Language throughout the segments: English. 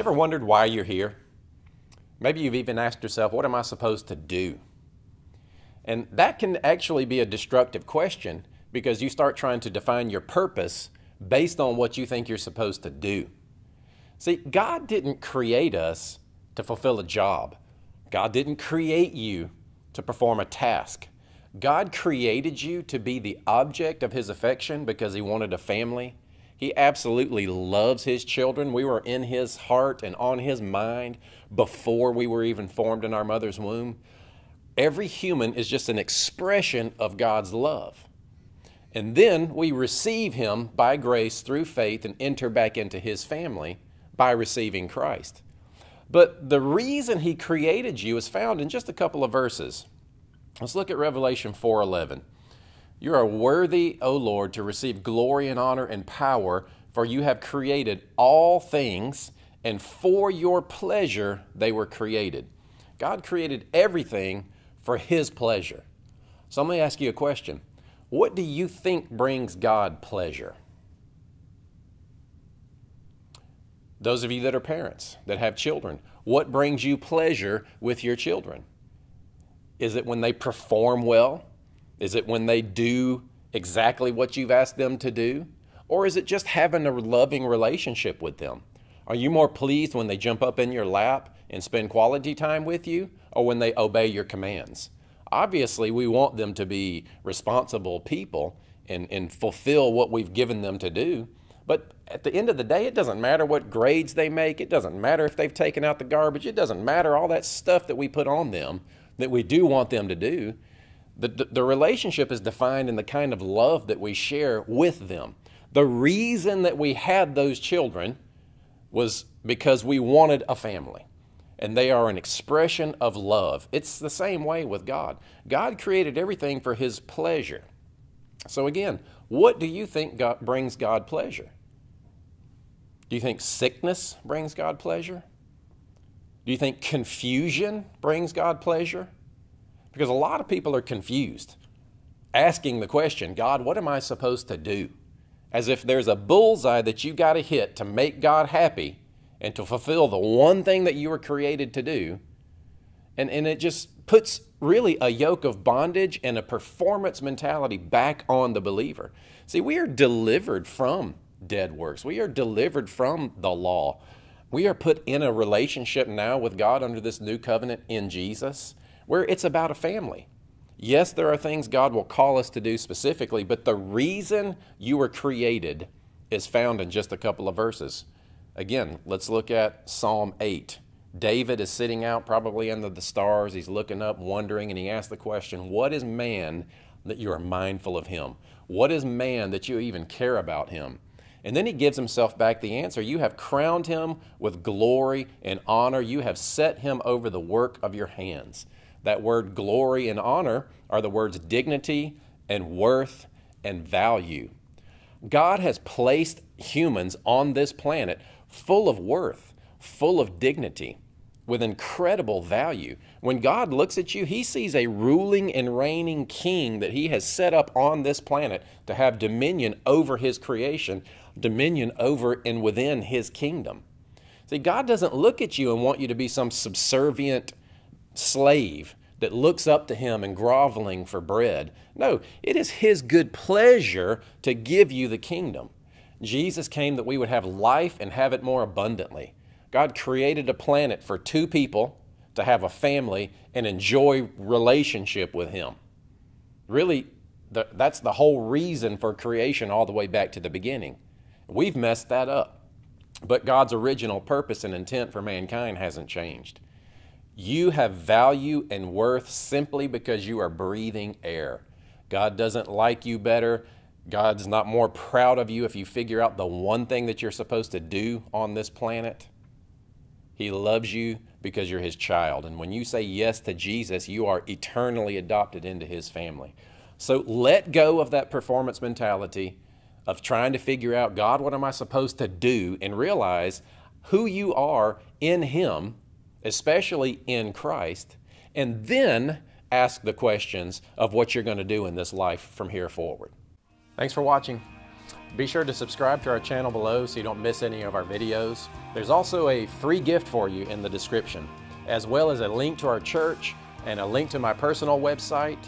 ever wondered why you're here? Maybe you've even asked yourself, what am I supposed to do? And that can actually be a destructive question because you start trying to define your purpose based on what you think you're supposed to do. See, God didn't create us to fulfill a job. God didn't create you to perform a task. God created you to be the object of His affection because He wanted a family. He absolutely loves His children. We were in His heart and on His mind before we were even formed in our mother's womb. Every human is just an expression of God's love. And then we receive Him by grace through faith and enter back into His family by receiving Christ. But the reason He created you is found in just a couple of verses. Let's look at Revelation 4:11. You are worthy, O Lord, to receive glory and honor and power, for you have created all things, and for your pleasure they were created. God created everything for His pleasure. So let me ask you a question. What do you think brings God pleasure? Those of you that are parents, that have children, what brings you pleasure with your children? Is it when they perform well? Is it when they do exactly what you've asked them to do? Or is it just having a loving relationship with them? Are you more pleased when they jump up in your lap and spend quality time with you, or when they obey your commands? Obviously, we want them to be responsible people and fulfill what we've given them to do. But at the end of the day, it doesn't matter what grades they make. It doesn't matter if they've taken out the garbage. It doesn't matter all that stuff that we put on them that we do want them to do. The relationship is defined in the kind of love that we share with them. The reason that we had those children was because we wanted a family, and they are an expression of love. It's the same way with God. God created everything for His pleasure. So again, what do you think brings God pleasure? Do you think sickness brings God pleasure? Do you think confusion brings God pleasure? Because a lot of people are confused, asking the question, God, what am I supposed to do? As if there's a bullseye that you got to hit to make God happy and to fulfill the one thing that you were created to do. And it just puts really a yoke of bondage and a performance mentality back on the believer. See, we are delivered from dead works. We are delivered from the law. We are put in a relationship now with God under this new covenant in Jesus, where it's about a family. Yes, there are things God will call us to do specifically, but the reason you were created is found in just a couple of verses. Again, let's look at Psalm 8. David is sitting out probably under the stars. He's looking up, wondering, and he asks the question, what is man that you are mindful of him? What is man that you even care about him? And then he gives himself back the answer. You have crowned him with glory and honor. You have set him over the work of your hands. That word glory and honor are the words dignity and worth and value. God has placed humans on this planet full of worth, full of dignity, with incredible value. When God looks at you, He sees a ruling and reigning king that He has set up on this planet to have dominion over His creation, dominion over and within His kingdom. See, God doesn't look at you and want you to be some subservient slave that looks up to Him and groveling for bread. No, it is His good pleasure to give you the kingdom. Jesus came that we would have life and have it more abundantly. God created a planet for two people to have a family and enjoy relationship with Him. Really, that's the whole reason for creation all the way back to the beginning. We've messed that up. But God's original purpose and intent for mankind hasn't changed. You have value and worth simply because you are breathing air. God doesn't like you better. God's not more proud of you if you figure out the one thing that you're supposed to do on this planet. He loves you because you're His child. And when you say yes to Jesus, you are eternally adopted into His family. So let go of that performance mentality of trying to figure out, God, what am I supposed to do? And realize who you are in Him, especially in Christ, and then ask the questions of what you're going to do in this life from here forward. Thanks for watching. Be sure to subscribe to our channel below so you don't miss any of our videos. There's also a free gift for you in the description, as well as a link to our church and a link to my personal website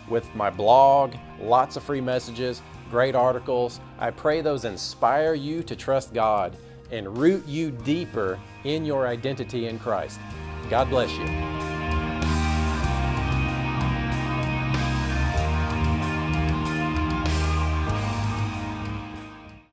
with my blog, lots of free messages, great articles. I pray those inspire you to trust God and root you deeper in your identity in Christ. God bless you.